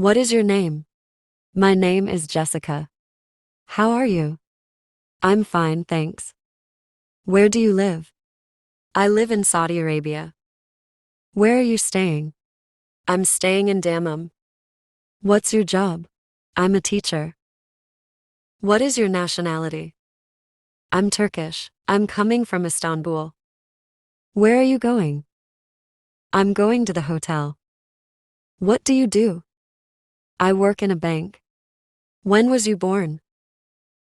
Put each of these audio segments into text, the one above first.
What is your name? My name is Jessica. How are you? I'm fine, thanks. Where do you live? I live in Saudi Arabia. Where are you staying? I'm staying in Dammam. What's your job? I'm a teacher. What is your nationality? I'm Turkish. I'm coming from Istanbul. Where are you going? I'm going to the hotel. What do you do? I work in a bank. When was you born?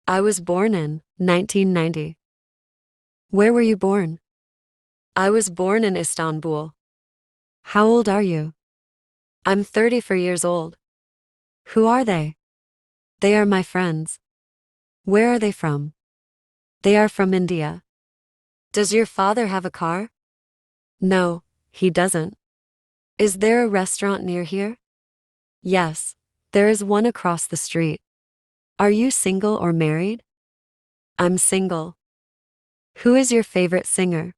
I was born in 1990. Where were you born? I was born in Istanbul. How old are you? I'm 34 years old. Who are they? They are my friends. Where are they from? They are from India. Does your father have a car? No, he doesn't. Is there a restaurant near here? Yes, there is one across the street. Are you single or married? I'm single. Who is your favorite singer?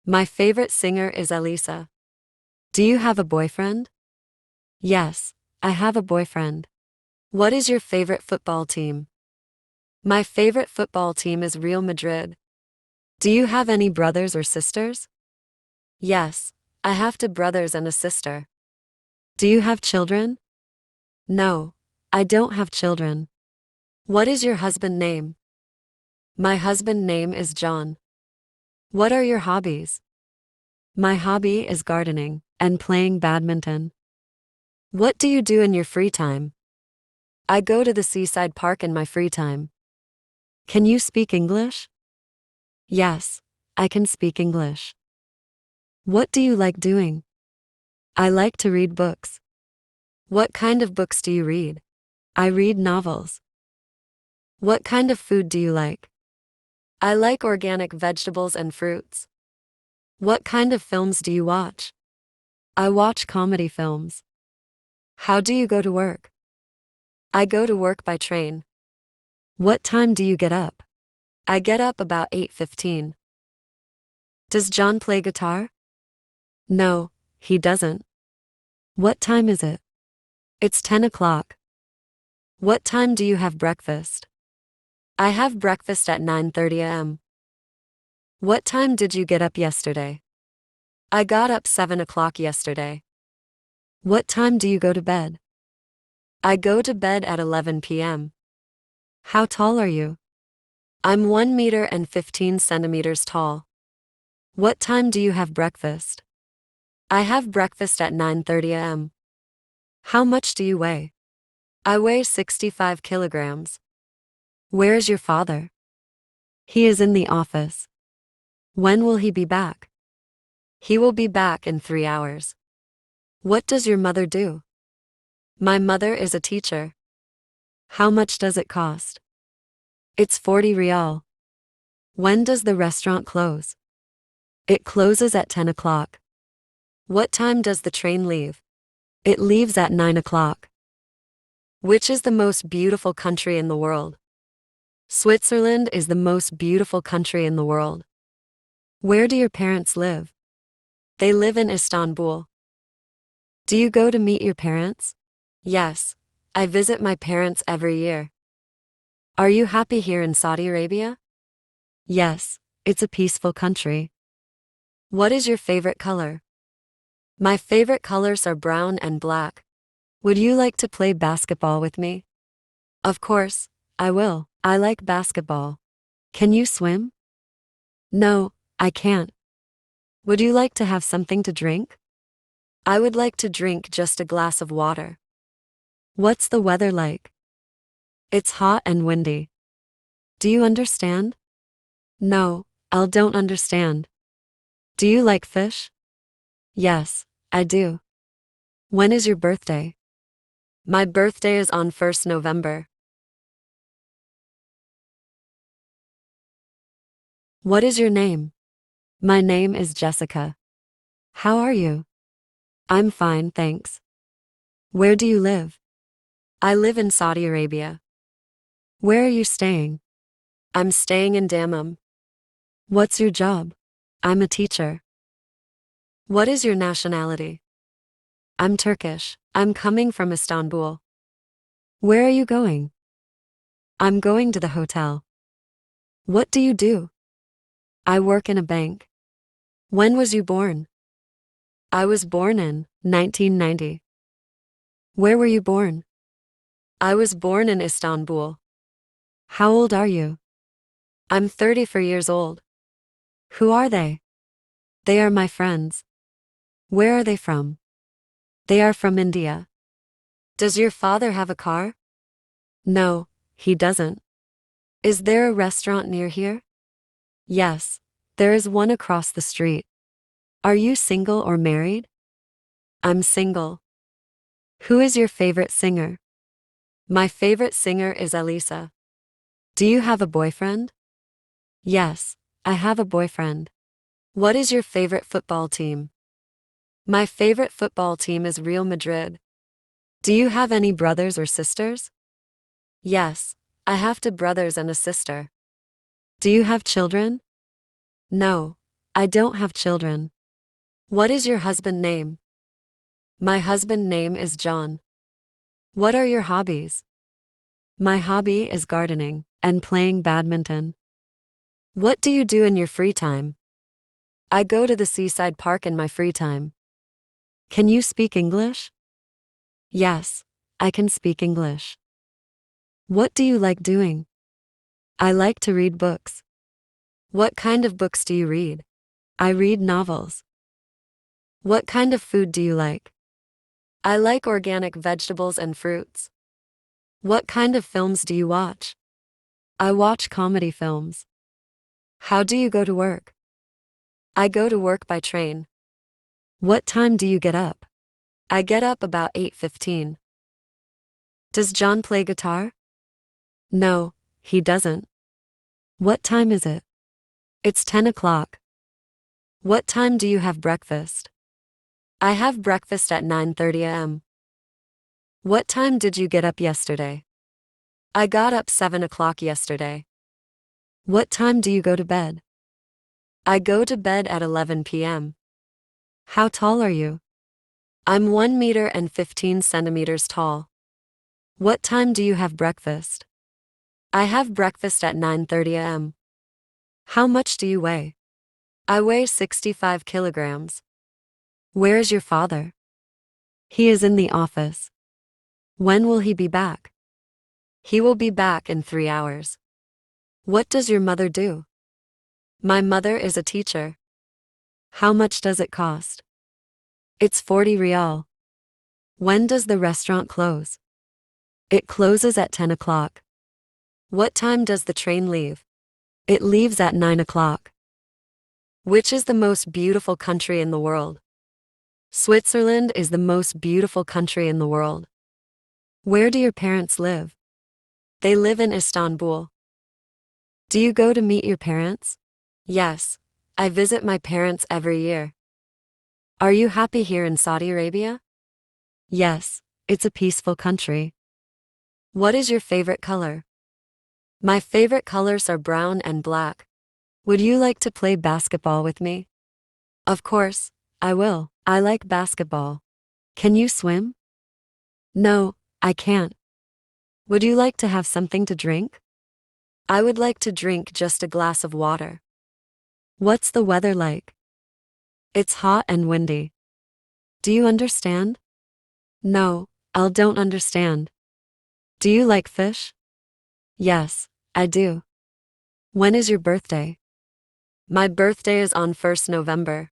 My favorite singer is Elisa. Do you have a boyfriend? Yes, I have a boyfriend. What is your favorite football team? My favorite football team is Real Madrid. Do you have any brothers or sisters? Yes, I have two brothers and a sister. Do you have children? No, I don't have children. What is your husband's name? My husband's name is John. What are your hobbies? My hobby is gardening and playing badminton. What do you do in your free time? I go to the seaside park in my free time. Can you speak English? Yes, I can speak English. What do you like doing? I like to read books. What kind of books do you read? I read novels. What kind of food do you like? I like organic vegetables and fruits. What kind of films do you watch? I watch comedy films. How do you go to work? I go to work by train. What time do you get up? I get up about 8:15. Does John play guitar? No, he doesn't. What time is it? It's 10 o'clock. What time do you have breakfast? I have breakfast at 9:30 a.m. What time did you get up yesterday? I got up 7 o'clock yesterday. What time do you go to bed? I go to bed at 11 p.m. How tall are you? I'm 1 meter and 15 centimeters tall. What time do you have breakfast? I have breakfast at 9:30 a.m. How much do you weigh? I weigh 65 kilograms. Where is your father? He is in the office. When will he be back? He will be back in 3 hours. What does your mother do? My mother is a teacher. How much does it cost? It's 40 rial. When does the restaurant close? It closes at 10 o'clock. What time does the train leave? It leaves at 9 o'clock. Which is the most beautiful country in the world? Switzerland is the most beautiful country in the world. Where do your parents live? They live in Istanbul. Do you go to meet your parents? Yes, I visit my parents every year. Are you happy here in Saudi Arabia? Yes, it's a peaceful country. What is your favorite color? My favorite colors are brown and black. Would you like to play basketball with me? Of course, I will. I like basketball. Can you swim? No, I can't. Would you like to have something to drink? I would like to drink just a glass of water. What's the weather like? It's hot and windy. Do you understand? No, I don't understand. Do you like fish? Yes, I do. When is your birthday? My birthday is on 1st November. What is your name? My name is Jessica. How are you? I'm fine, thanks. Where do you live? I live in Saudi Arabia. Where are you staying? I'm staying in Dammam. What's your job? I'm a teacher. What is your nationality? I'm Turkish. I'm coming from Istanbul. Where are you going? I'm going to the hotel. What do you do? I work in a bank. When was you born? I was born in 1990. Where were you born? I was born in Istanbul. How old are you? I'm 34 years old. Who are they? They are my friends. Where are they from? They are from India. Does your father have a car? No, he doesn't. Is there a restaurant near here? Yes, there is one across the street. Are you single or married? I'm single. Who is your favorite singer? My favorite singer is Elisa. Do you have a boyfriend? Yes, I have a boyfriend. What is your favorite football team? My favorite football team is Real Madrid. Do you have any brothers or sisters? Yes, I have two brothers and a sister. Do you have children? No, I don't have children. What is your husband's name? My husband's name is John. What are your hobbies? My hobby is gardening and playing badminton. What do you do in your free time? I go to the seaside park in my free time. Can you speak English? Yes, I can speak English. What do you like doing? I like to read books. What kind of books do you read? I read novels. What kind of food do you like? I like organic vegetables and fruits. What kind of films do you watch? I watch comedy films. How do you go to work? I go to work by train. What time do you get up? I get up about 8:15. Does John play guitar? No, he doesn't. What time is it? It's 10 o'clock. What time do you have breakfast? I have breakfast at 9:30 a.m. What time did you get up yesterday? I got up 7 o'clock yesterday. What time do you go to bed? I go to bed at 11 p.m. How tall are you? I'm 1 meter and 15 centimeters tall. What time do you have breakfast? I have breakfast at 9:30 a.m. How much do you weigh? I weigh 65 kilograms. Where is your father? He is in the office. When will he be back? He will be back in 3 hours. What does your mother do? My mother is a teacher. How much does it cost? It's 40 rial. When does the restaurant close? It closes at 10 o'clock. What time does the train leave? It leaves at 9 o'clock. Which is the most beautiful country in the world? Switzerland is the most beautiful country in the world. Where do your parents live? They live in Istanbul. Do you go to meet your parents? Yes, I visit my parents every year. Are you happy here in Saudi Arabia? Yes, it's a peaceful country. What is your favorite color? My favorite colors are brown and black. Would you like to play basketball with me? Of course, I will. I like basketball. Can you swim? No, I can't. Would you like to have something to drink? I would like to drink just a glass of water. What's the weather like? It's hot and windy. Do you understand? No, I don't understand. Do you like fish? Yes, I do. When is your birthday? My birthday is on 1st November.